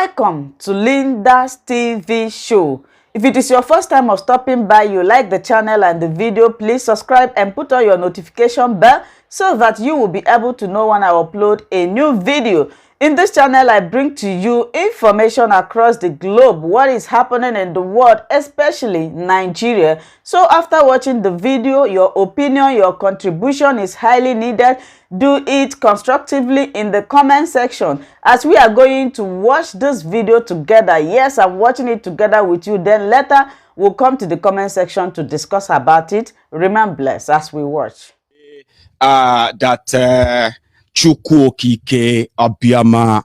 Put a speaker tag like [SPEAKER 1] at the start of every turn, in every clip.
[SPEAKER 1] Welcome to LYNDA'S TV show. If it is your first time of stopping by, you like the channel and the video, please subscribe and put on your notification bell so that you will be able to know when I upload a new video. In this channel, I bring to you information across the globe, what is happening in the world, especially Nigeria. So after watching the video, your opinion, your contribution is highly needed. Do it constructively in the comment section as we are going to watch this video together. Yes, I'm watching it together with you. Then later, we'll come to the comment section to discuss about it. Remain blessed as we watch.
[SPEAKER 2] SH0CKING Abiyama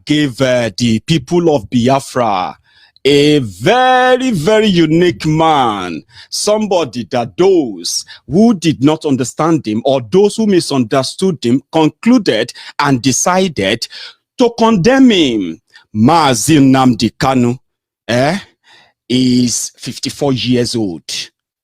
[SPEAKER 2] gave the people of Biafra a very, very unique man, somebody that those who did not understand him or those who misunderstood him concluded and decided to condemn him. Sgrace Nnamdi Kanu is 54 years old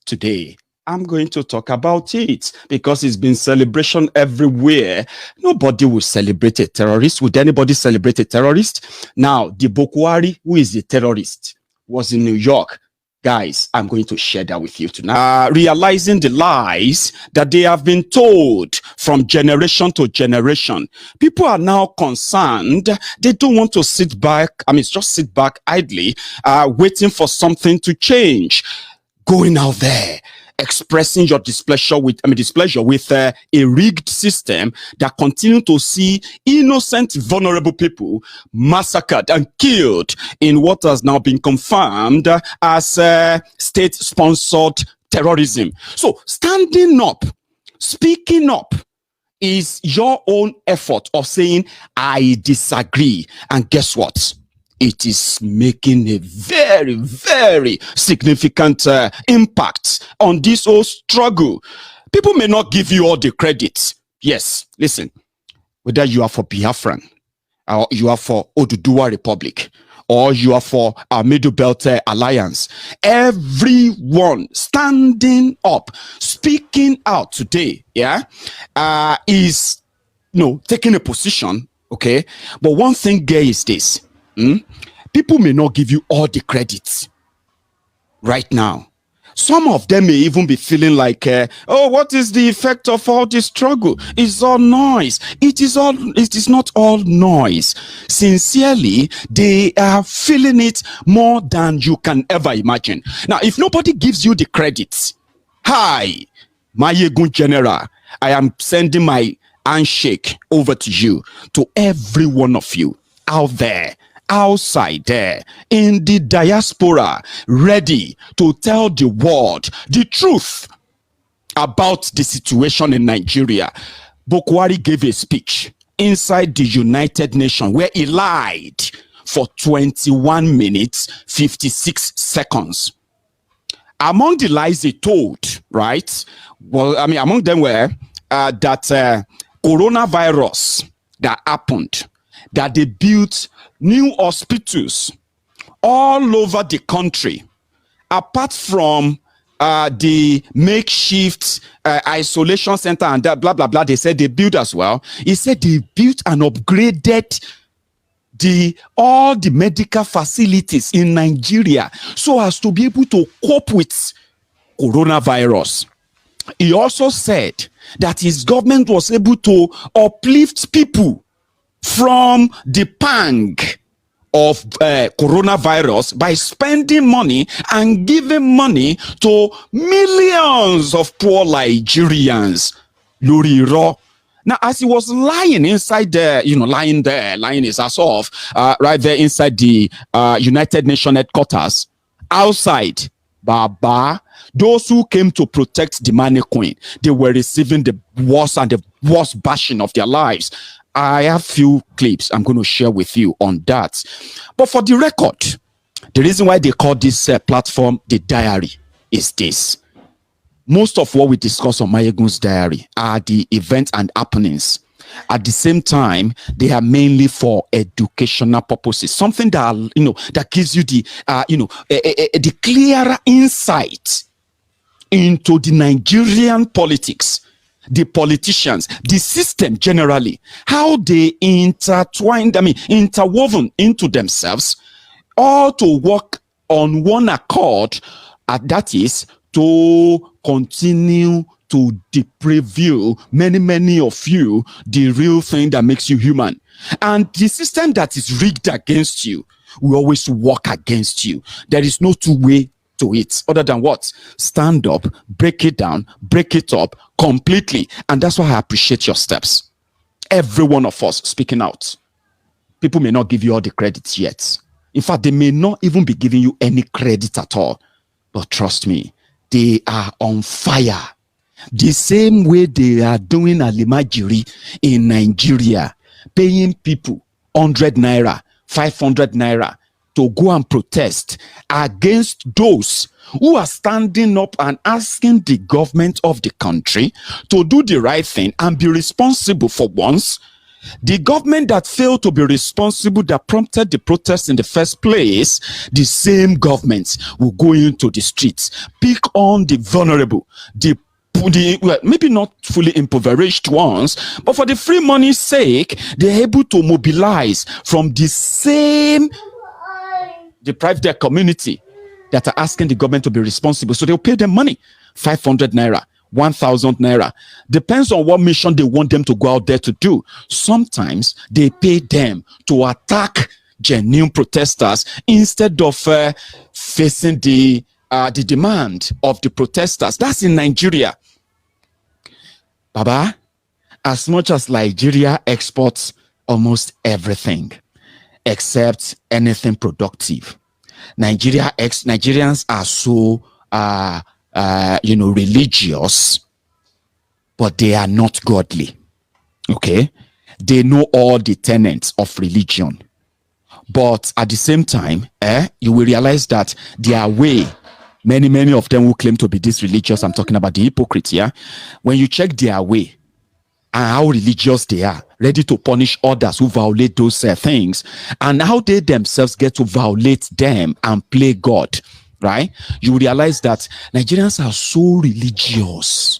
[SPEAKER 2] today. I'm going to talk about it because it's been celebration everywhere. Nobody will celebrate a terrorist. Would anybody celebrate a terrorist? Now, the Buhari, who is a terrorist, was in New York. Guys, I'm going to share that with you tonight. Realizing the lies that they have been told from generation to generation. People are now concerned. They don't want to sit back. Just sit back idly, waiting for something to change. Going out there, expressing your displeasure with a rigged system that continue to see innocent, vulnerable people massacred and killed in what has now been confirmed as state-sponsored terrorism. So standing up, speaking up is your own effort of saying, I disagree. And guess what? It is making a very, very significant impact on this whole struggle. People may not give you all the credit. Yes, listen, whether you are for Biafran, or you are for Oduduwa Republic, or you are for our Middle Belt Alliance, everyone standing up, speaking out today, is taking a position, okay? But one thing there is this. People may not give you all the credits right now. Some of them may even be feeling like, oh, what is the effect of all this struggle? It's all noise. It is not all noise. Sincerely, they are feeling it more than you can ever imagine. Now, if nobody gives you the credits, hi, Mayegun General, I am sending my handshake over to you, to every one of you out there, outside there, in the diaspora, ready to tell the world the truth about the situation in Nigeria. Buhari gave a speech inside the United Nations where he lied for 21 minutes, 56 seconds. Among the lies he told, right? Well, among them were that coronavirus that happened, that they built new hospitals all over the country, apart from the makeshift isolation center and that blah blah blah. They said they built as well. He said they built and upgraded all the medical facilities in Nigeria so as to be able to cope with coronavirus. He also said that his government was able to uplift people from the pang of coronavirus by spending money and giving money to millions of poor Nigerians. Luriro. Now, as he was lying inside there, lying his ass off, right there inside the United Nations headquarters, outside, Baba, those who came to protect the money queen, they were receiving the worst bashing of their lives. I have few clips I'm going to share with you on that. But for the record, the reason why they call this platform the diary is this. Most of what we discuss on Mayegun's diary are the events and happenings. At the same time, they are mainly for educational purposes. Something that that gives you the clearer insight into the Nigerian politics the politicians, the system generally, how they intertwined, interwoven into themselves, all to work on one accord, and that is to continue to deprive you, many of you, the real thing that makes you human. And the system that is rigged against you will always work against you. There is no two-way to it other than what? Stand up, break it down, break it up completely. And that's why I appreciate your steps. Every one of us speaking out. People may not give you all the credits yet. In fact, they may not even be giving you any credit at all. But trust me, they are on fire. The same way they are doing alimajiri in Nigeria, paying people 100 naira, 500 naira to go and protest against those who are standing up and asking the government of the country to do the right thing and be responsible for once. The government that failed to be responsible, that prompted the protests in the first place, the same government will go into the streets, pick on the vulnerable, well, maybe not fully impoverished ones, but for the free money's sake, they're able to mobilize from the same deprived their community that are asking the government to be responsible. So they'll pay them money, 500 naira, 1,000 naira. Depends on what mission they want them to go out there to do. Sometimes they pay them to attack genuine protesters instead of facing the demand of the protesters. That's in Nigeria. Baba, as much as Nigeria exports almost everything except anything productive, Nigerians are so religious, but they are not godly. Okay, they know all the tenets of religion, but at the same time, you will realize that their way, many of them who claim to be this religious, I'm talking about the hypocrites, yeah, when you check their way and how religious they are, ready to punish others who violate those things, and how they themselves get to violate them and play God, right? You realize that Nigerians are so religious,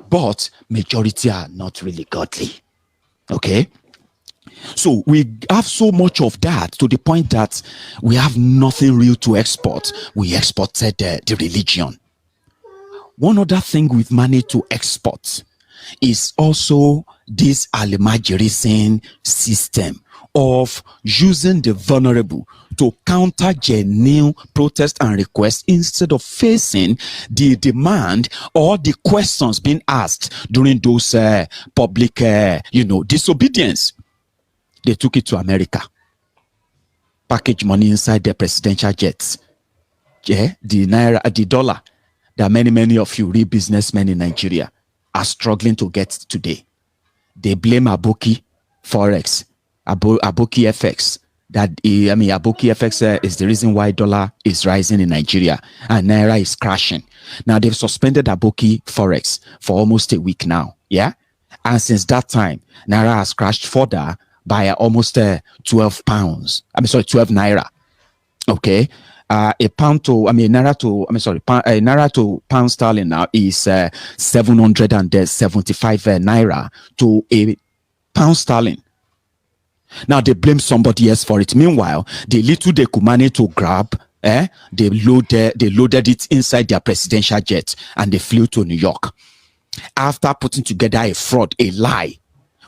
[SPEAKER 2] but majority are not really godly. Okay? So we have so much of that to the point that we have nothing real to export. We exported the religion. One other thing we've managed to export is also this alimajirism system of using the vulnerable to counter genuine protest and requests instead of facing the demand or the questions being asked during those public disobedience. They took it to America, package money inside their presidential jets. Yeah, the naira, the dollar that many of you real businessmen in Nigeria are struggling to get today. They blame Aboki Forex, Aboki FX. Aboki FX is the reason why dollar is rising in Nigeria and naira is crashing. Now they've suspended Aboki Forex for almost a week now. Yeah, and since that time, naira has crashed further by almost 12 pounds. 12 naira. Okay. Naira to pound sterling now is 775 naira to a pound sterling. Now they blame somebody else for it. Meanwhile, the little they could manage to grab, they loaded it inside their presidential jet and they flew to New York. After putting together a fraud, a lie,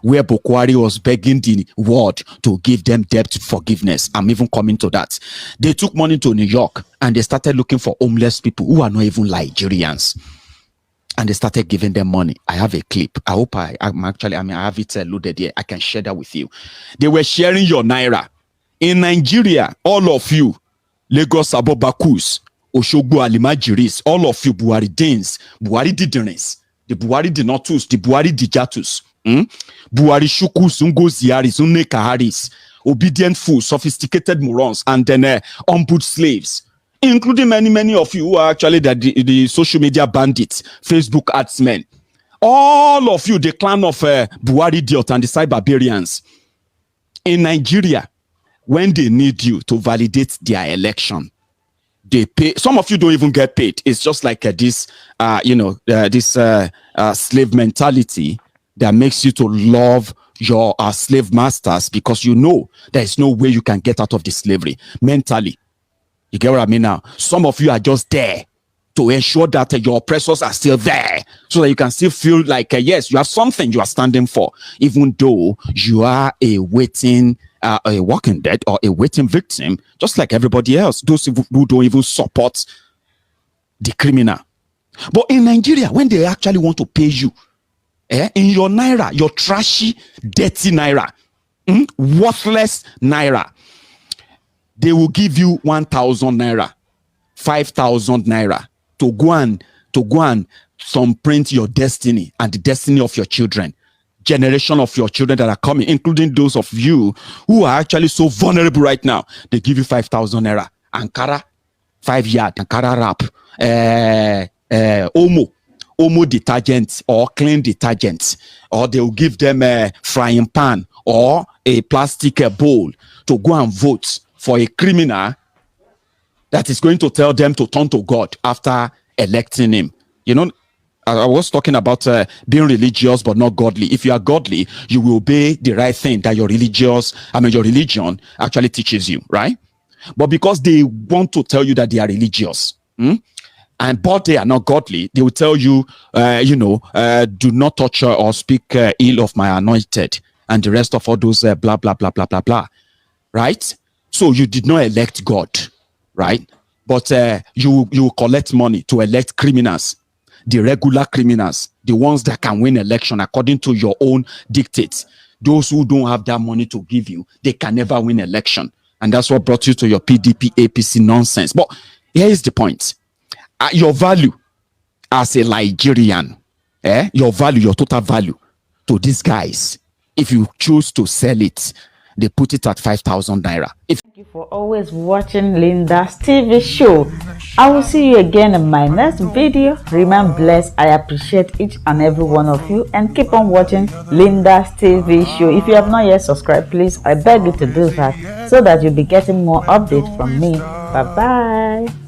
[SPEAKER 2] where Buhari was begging the world to give them debt forgiveness. I'm even coming to that. They took money to New York and they started looking for homeless people who are not even Nigerians. And they started giving them money. I have a clip. I hope I have it loaded here. I can share that with you. They were sharing your naira. In Nigeria, all of you, Lagos Abobakus, Oshogbo Alimajiris, all of you Buhari-dins, Buhari-didness, the Buhari-dinotus, the Buhari-dijatus, Buhari Shuku Zungo Ziari Zune Kaharis, obedient fools, sophisticated morons, and then on-boot slaves, including many of you who are actually the social media bandits, Facebook adsmen. All of you, the clan of Buhari Diot and the side barbarians in Nigeria, when they need you to validate their election, They pay. Some of you don't even get paid. It's just like this slave mentality that makes you to love your slave masters, because you know there is no way you can get out of the slavery mentally. You get what I mean now? Some of you are just there to ensure that your oppressors are still there, so that you can still feel like, yes, you have something you are standing for, even though you are a waiting, a walking dead or a waiting victim, just like everybody else, those who don't even support the criminal. But in Nigeria, when they actually want to pay you, in your naira, your trashy, dirty naira, worthless naira, they will give you 1,000 naira, 5,000 naira to go and thumbprint your destiny and the destiny of your children, generation of your children that are coming, including those of you who are actually so vulnerable right now. They give you 5,000 naira, Ankara 5 yard, Ankara wrap, Omo detergent or clean detergent, or they will give them a frying pan or a plastic bowl to go and vote for a criminal that is going to tell them to turn to God after electing him. You know, I was talking about being religious but not godly. If you are godly, you will obey the right thing that your religion actually teaches you, right? But because they want to tell you that they are religious, but they are not godly, they will tell you, do not touch or speak ill of my anointed, and the rest of all those blah, blah, blah, blah, blah, blah, right? So you did not elect God, right? But you will collect money to elect criminals, the regular criminals, the ones that can win election according to your own dictates. Those who don't have that money to give you, they can never win election. And that's what brought you to your PDP, APC nonsense. But here is the point. Your value as a Nigerian, your value, your total value to these guys, if you choose to sell it, they put it at 5,000 naira.
[SPEAKER 1] Thank you for always watching Linda's TV show. I will see you again in my next video. Remain blessed. I appreciate each and every one of you, and keep on watching Linda's TV show. If you have not yet subscribed, please, I beg you to do that so that you'll be getting more updates from me. Bye bye.